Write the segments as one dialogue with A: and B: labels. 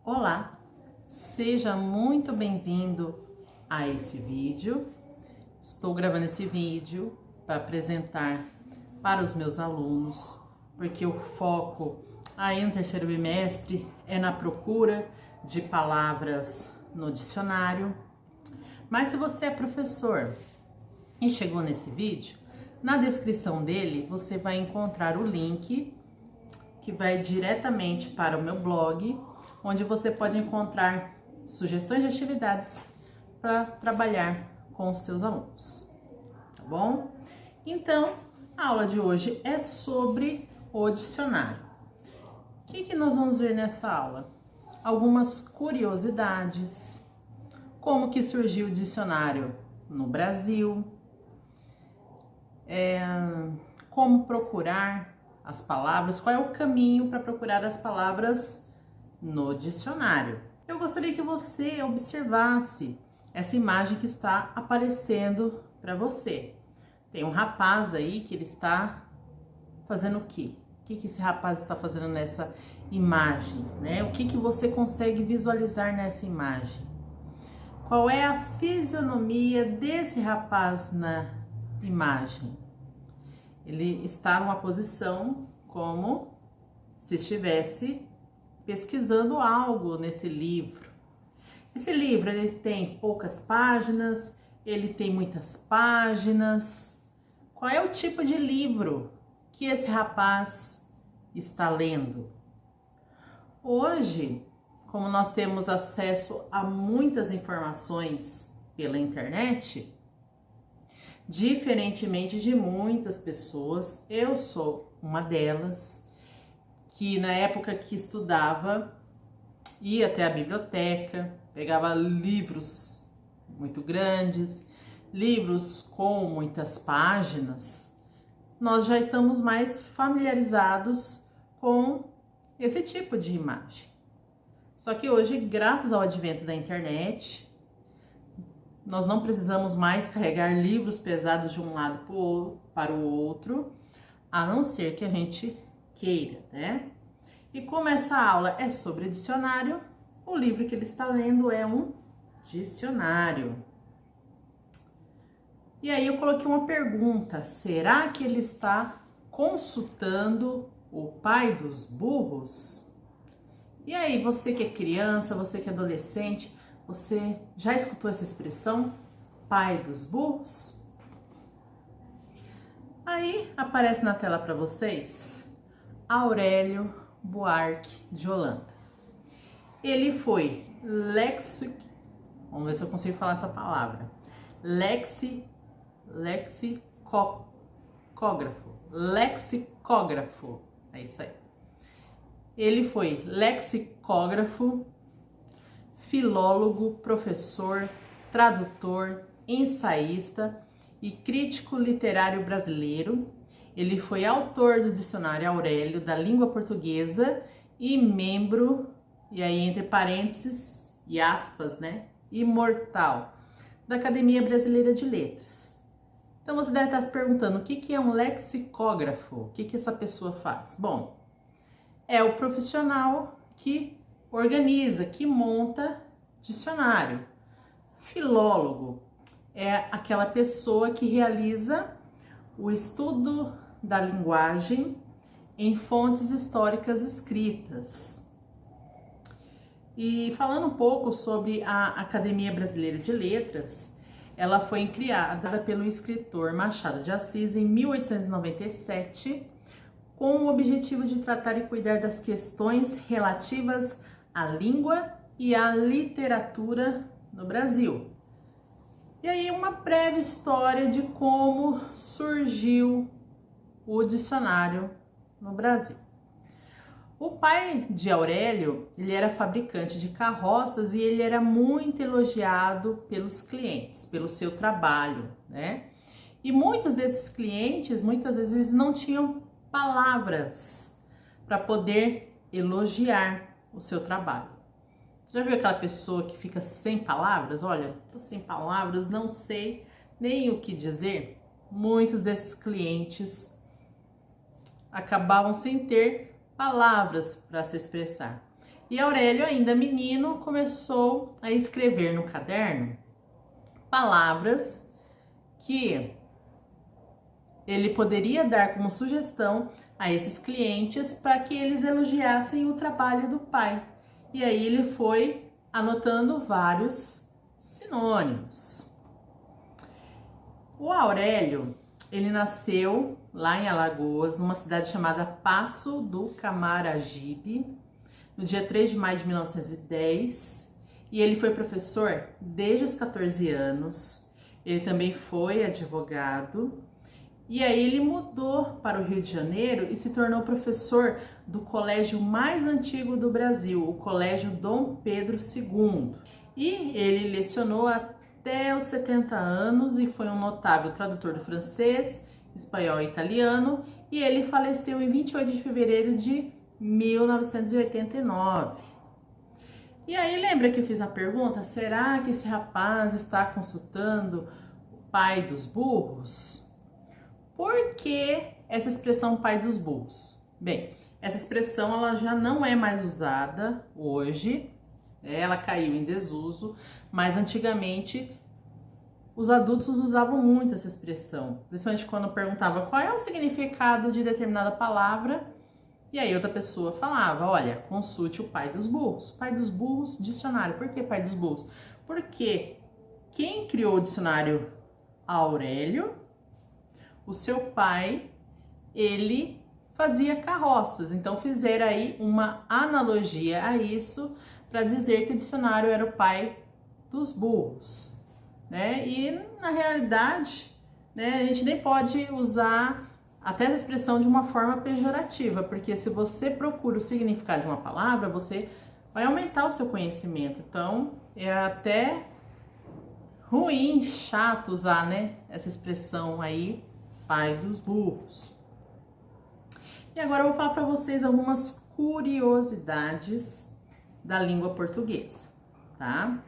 A: Olá, seja muito bem-vindo a esse vídeo. Estou gravando esse vídeo para apresentar para os meus alunos, porque o foco aí no terceiro bimestre é na procura de palavras no dicionário. Mas se você é professor e chegou nesse vídeo, na descrição dele você vai encontrar o link que vai diretamente para o meu blog, onde você pode encontrar sugestões de atividades para trabalhar com os seus alunos, tá bom? Então, a aula de hoje é sobre o dicionário. O que nós vamos ver nessa aula? Algumas curiosidades, como que surgiu o dicionário no Brasil, como procurar as palavras, qual é o caminho para procurar as palavras no dicionário. Eu gostaria que você observasse essa imagem que está aparecendo para você. Tem um rapaz aí que ele está fazendo o quê? O que esse rapaz está fazendo nessa imagem, né? O que você consegue visualizar nessa imagem? Qual é a fisionomia desse rapaz na imagem? Ele está numa posição como se estivesse pesquisando algo nesse livro. Esse livro ele tem poucas páginas, ele tem muitas páginas. Qual é o tipo de livro que esse rapaz está lendo? Hoje, como nós temos acesso a muitas informações pela internet, diferentemente de muitas pessoas, eu sou uma delas, que na época que estudava, ia até a biblioteca, pegava livros muito grandes, livros com muitas páginas. Nós já estamos mais familiarizados com esse tipo de imagem. Só que hoje, graças ao advento da internet, nós não precisamos mais carregar livros pesados de um lado para o outro, a não ser que a gente queira, né? E como essa aula é sobre dicionário, o livro que ele está lendo é um dicionário. E aí eu coloquei uma pergunta: será que ele está consultando o pai dos burros? E aí, você que é criança, você que é adolescente, você já escutou essa expressão, pai dos burros? Aí aparece na tela para vocês Aurélio Buarque de Holanda. Ele foi vamos ver se eu consigo falar essa palavra, lexicógrafo, é isso aí. Ele foi lexicógrafo, filólogo, professor, tradutor, ensaísta e crítico literário brasileiro. Ele foi autor do Dicionário Aurélio da Língua Portuguesa e membro, e aí entre parênteses e aspas, né, imortal, da Academia Brasileira de Letras. Então você deve estar se perguntando, o que é um lexicógrafo? O que essa pessoa faz? Bom, é o profissional que organiza, que monta dicionário. Filólogo é aquela pessoa que realiza o estudo da linguagem em fontes históricas escritas. E falando um pouco sobre a Academia Brasileira de Letras, ela foi criada pelo escritor Machado de Assis em 1897, com o objetivo de tratar e cuidar das questões relativas à língua e à literatura no Brasil. E aí uma breve história de como surgiu o dicionário no Brasil. O pai de Aurélio, ele era fabricante de carroças e ele era muito elogiado pelos clientes, pelo seu trabalho, né? E muitos desses clientes, muitas vezes, não tinham palavras para poder elogiar o seu trabalho. Já viu aquela pessoa que fica sem palavras? Olha, tô sem palavras, não sei nem o que dizer. Muitos desses clientes acabavam sem ter palavras para se expressar. E Aurélio, ainda menino, começou a escrever no caderno palavras que ele poderia dar como sugestão a esses clientes para que eles elogiassem o trabalho do pai. E aí ele foi anotando vários sinônimos. O Aurélio, ele nasceu lá em Alagoas, numa cidade chamada Passo do Camaragibe, no dia 3 de maio de 1910, e ele foi professor desde os 14 anos. Ele também foi advogado. E aí ele mudou para o Rio de Janeiro e se tornou professor do colégio mais antigo do Brasil, o Colégio Dom Pedro II. E ele lecionou até os 70 anos e foi um notável tradutor do francês, espanhol e italiano. E ele faleceu em 28 de fevereiro de 1989. E aí lembra que eu fiz a pergunta, será que esse rapaz está consultando o pai dos burros? Por que essa expressão pai dos burros? Bem, essa expressão ela já não é mais usada hoje, ela caiu em desuso, mas antigamente os adultos usavam muito essa expressão, principalmente quando perguntava qual é o significado de determinada palavra, e aí outra pessoa falava, olha, consulte o pai dos burros. Pai dos burros, dicionário. Por que pai dos burros? Porque quem criou o dicionário Aurélio, o seu pai, ele fazia carroças, então fizeram aí uma analogia a isso para dizer que o dicionário era o pai dos burros, né? E na realidade, né, a gente nem pode usar até essa expressão de uma forma pejorativa, porque se você procura o significado de uma palavra, você vai aumentar o seu conhecimento. Então, é até ruim, chato usar, né, essa expressão aí, pai dos burros. E agora eu vou falar para vocês algumas curiosidades da língua portuguesa, tá?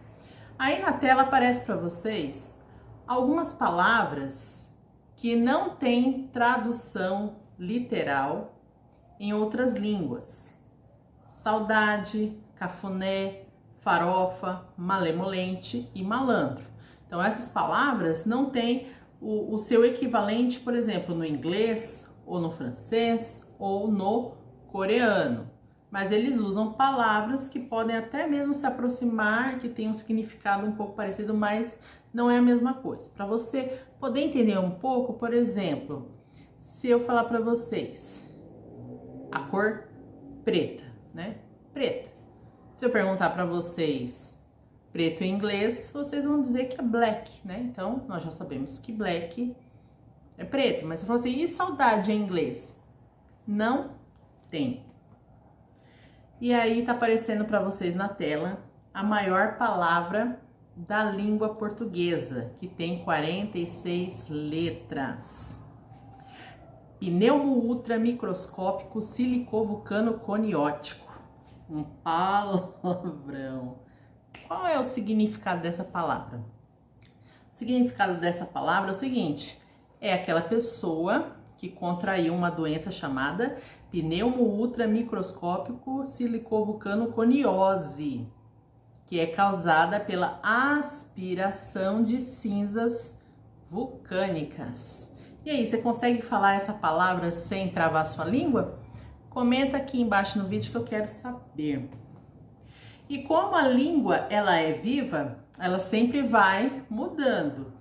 A: Aí na tela aparece para vocês algumas palavras que não têm tradução literal em outras línguas. Saudade, cafuné, farofa, malemolente e malandro. Então essas palavras não têm o seu equivalente, por exemplo, no inglês, ou no francês, ou no coreano. Mas eles usam palavras que podem até mesmo se aproximar, que têm um significado um pouco parecido, mas não é a mesma coisa. Para você poder entender um pouco, por exemplo, se eu falar para vocês a cor preta, né? Preta. Se eu perguntar para vocês preto em inglês, vocês vão dizer que é black, né? Então, nós já sabemos que black é preto. Mas se eu falar assim, e saudade em inglês? Não tem. E aí tá aparecendo para vocês na tela a maior palavra da língua portuguesa, que tem 46 letras. Pneumo ultramicroscópico silicovulcano coniótico. Um palavrão. Qual é o significado dessa palavra? O significado dessa palavra é o seguinte: é aquela pessoa que contraiu uma doença chamada pneumo ultramicroscópico silicovulcano coniose, que é causada pela aspiração de cinzas vulcânicas. E aí, você consegue falar essa palavra sem travar sua língua? Comenta aqui embaixo no vídeo que eu quero saber. E como a língua ela é viva, ela sempre vai mudando.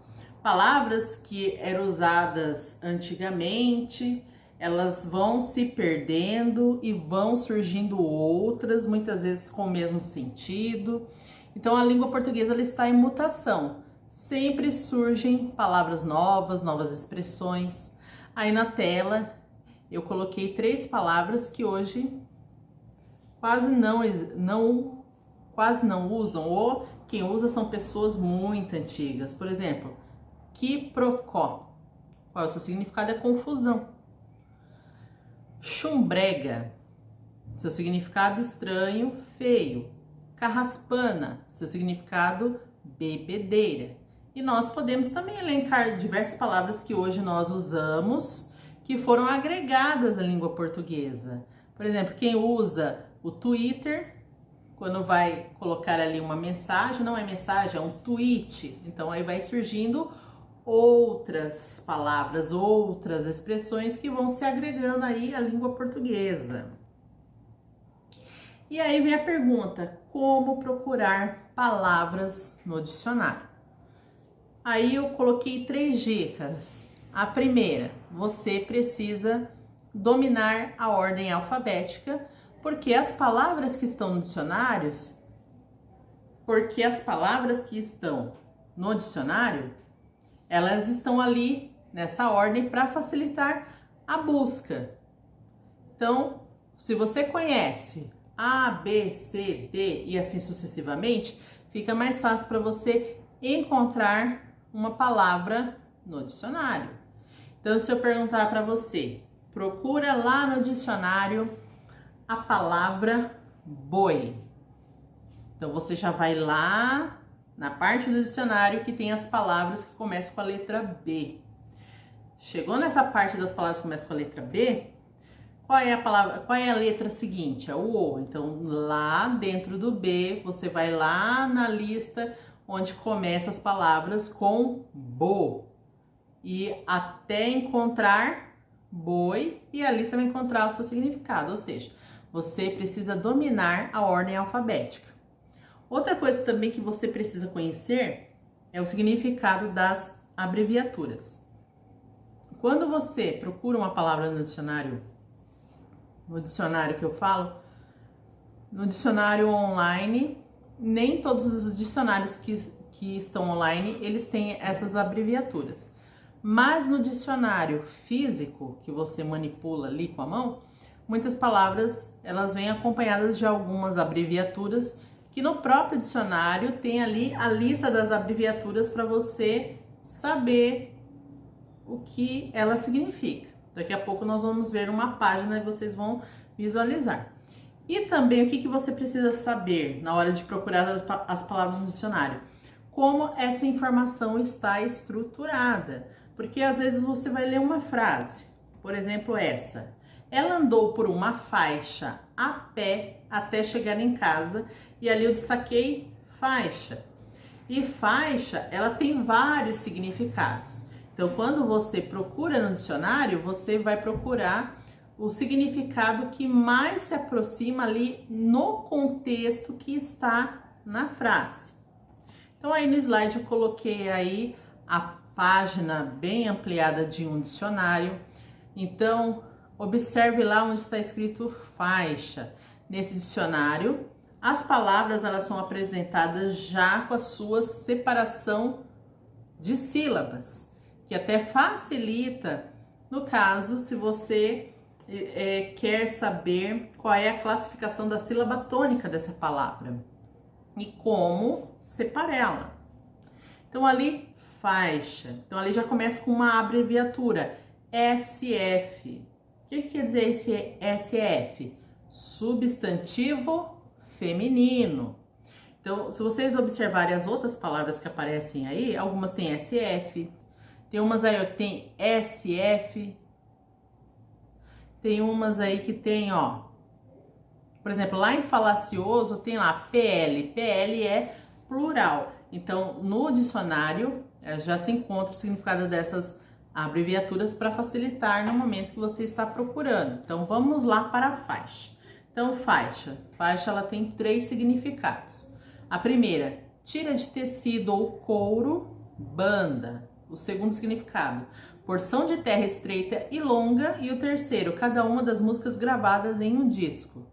A: Palavras que eram usadas antigamente, elas vão se perdendo e vão surgindo outras, muitas vezes com o mesmo sentido. Então a língua portuguesa ela está em mutação. Sempre surgem palavras novas, novas expressões. Aí na tela eu coloquei 3 palavras que hoje quase não usam, ou quem usa são pessoas muito antigas. Por exemplo, quiprocó. Qual é o seu significado? É confusão. Chumbrega. Seu significado estranho, feio. Carraspana. Seu significado bebedeira. E nós podemos também elencar diversas palavras que hoje nós usamos, que foram agregadas à língua portuguesa. Por exemplo, quem usa o Twitter quando vai colocar ali uma mensagem, não é mensagem, é um tweet. Então aí vai surgindo outras palavras, outras expressões que vão se agregando aí à língua portuguesa. E aí vem a pergunta: como procurar palavras no dicionário? Aí eu coloquei 3 dicas. A primeira, você precisa dominar a ordem alfabética, porque as palavras que estão no dicionário, elas estão ali nessa ordem para facilitar a busca. Então, se você conhece A, B, C, D e assim sucessivamente, fica mais fácil para você encontrar uma palavra no dicionário. Então, se eu perguntar para você, procura lá no dicionário a palavra boi. Então, você já vai lá na parte do dicionário que tem as palavras que começam com a letra B. Chegou nessa parte das palavras que começam com a letra B, qual é a palavra, qual é a letra seguinte? É o O. Então, lá dentro do B, você vai lá na lista onde começam as palavras com bo. E até encontrar boi, e ali você vai encontrar o seu significado. Ou seja, você precisa dominar a ordem alfabética. Outra coisa também que você precisa conhecer é o significado das abreviaturas. Quando você procura uma palavra no dicionário que eu falo, no dicionário online, nem todos os dicionários que estão online, eles têm essas abreviaturas. Mas no dicionário físico, que você manipula ali com a mão, muitas palavras, elas vêm acompanhadas de algumas abreviaturas, que no próprio dicionário tem ali a lista das abreviaturas para você saber o que ela significa. Daqui a pouco nós vamos ver uma página e vocês vão visualizar. E também o que você precisa saber na hora de procurar as palavras no dicionário? Como essa informação está estruturada. Porque às vezes você vai ler uma frase, por exemplo essa: ela andou por uma faixa a pé até chegar em casa, e ali eu destaquei faixa. E faixa, ela tem vários significados. Então, quando você procura no dicionário, você vai procurar o significado que mais se aproxima ali no contexto que está na frase. Então, aí no slide eu coloquei aí a página bem ampliada de um dicionário. Então, observe lá onde está escrito faixa. Nesse dicionário, as palavras elas são apresentadas já com a sua separação de sílabas, que até facilita, no caso, se você quer saber qual é a classificação da sílaba tônica dessa palavra e como separá-la. Então, ali, faixa. Então, ali já começa com uma abreviatura, SF. O que quer dizer esse SF? Substantivo feminino. Então, se vocês observarem as outras palavras que aparecem aí, algumas têm SF, tem umas aí ó, que tem SF, tem umas aí que tem, ó, por exemplo, lá em falacioso tem lá PL, PL é plural. Então, no dicionário já se encontra o significado dessas abreviaturas para facilitar no momento que você está procurando. Então, vamos lá para a faixa. Então, faixa. Faixa, ela tem 3 significados. A primeira, tira de tecido ou couro, banda. O segundo significado, porção de terra estreita e longa. E o terceiro, cada uma das músicas gravadas em um disco.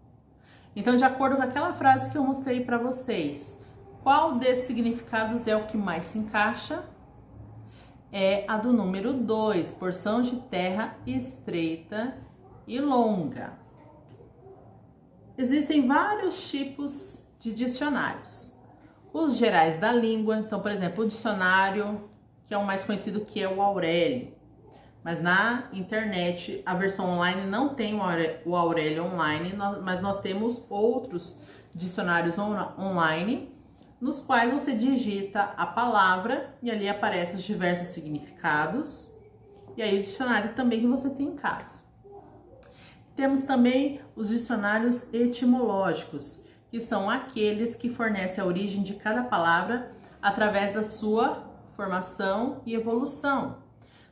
A: Então, de acordo com aquela frase que eu mostrei para vocês, qual desses significados é o que mais se encaixa? É a do número 2, porção de terra estreita e longa. Existem vários tipos de dicionários. Os gerais da língua, então, por exemplo, o dicionário, que é o mais conhecido, que é o Aurélio. Mas na internet, a versão online não tem o Aurélio online, mas nós temos outros dicionários online, nos quais você digita a palavra e ali aparecem os diversos significados. E aí o dicionário também que você tem em casa. Temos também os dicionários etimológicos, que são aqueles que fornecem a origem de cada palavra através da sua formação e evolução.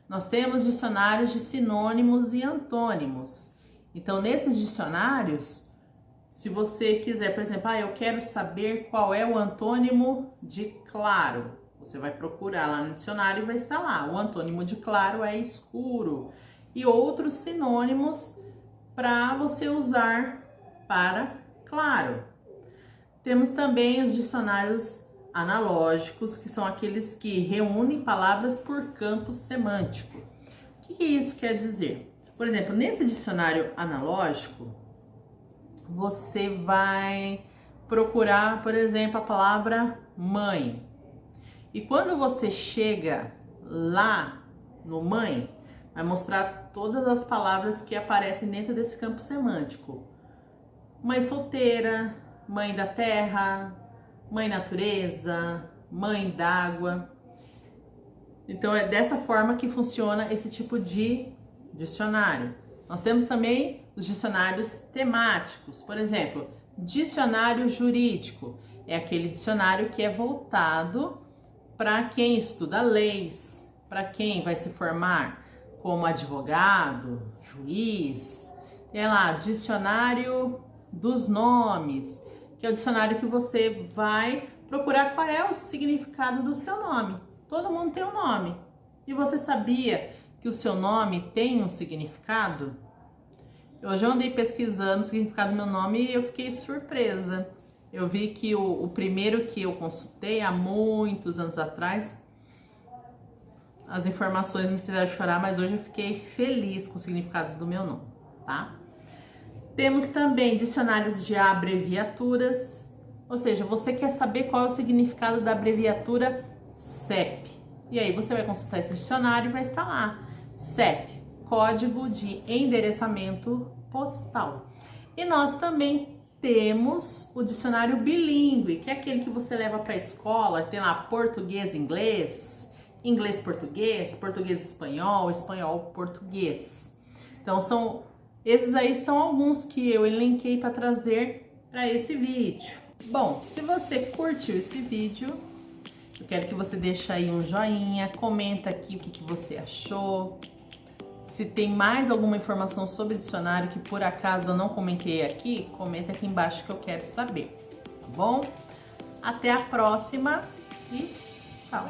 A: Nós temos dicionários de sinônimos e antônimos. Então, nesses dicionários, se você quiser, por exemplo, eu quero saber qual é o antônimo de claro, você vai procurar lá no dicionário e vai estar lá. O antônimo de claro é escuro. E outros sinônimos para você usar para claro. Temos também os dicionários analógicos, que são aqueles que reúnem palavras por campo semântico. O que isso quer dizer? Por exemplo, nesse dicionário analógico, você vai procurar, por exemplo, a palavra mãe. E quando você chega lá no mãe, vai mostrar todas as palavras que aparecem dentro desse campo semântico. Mãe solteira, mãe da terra, mãe natureza, mãe d'água. Então é dessa forma que funciona esse tipo de dicionário. Nós temos também os dicionários temáticos. Por exemplo, dicionário jurídico é aquele dicionário que é voltado para quem estuda leis, para quem vai se formar como advogado, juiz. É lá, dicionário dos nomes, que é o dicionário que você vai procurar qual é o significado do seu nome. Todo mundo tem um nome. E você sabia que o seu nome tem um significado? Eu já andei pesquisando o significado do meu nome e eu fiquei surpresa. Eu vi que o primeiro que eu consultei há muitos anos atrás, as informações me fizeram chorar, mas hoje eu fiquei feliz com o significado do meu nome, tá? Temos também dicionários de abreviaturas, ou seja, você quer saber qual é o significado da abreviatura CEP. E aí você vai consultar esse dicionário e vai estar lá, CEP, Código de Endereçamento Postal. E nós também temos o dicionário bilíngue, que é aquele que você leva para a escola, tem lá português-inglês, inglês-português, português-espanhol, espanhol-português. Então esses aí são alguns que eu elenquei para trazer para esse vídeo. Bom, se você curtiu esse vídeo, eu quero que você deixe aí um joinha, comenta aqui o que você achou. Se tem mais alguma informação sobre dicionário que por acaso eu não comentei aqui, comenta aqui embaixo que eu quero saber, tá bom? Até a próxima e tchau!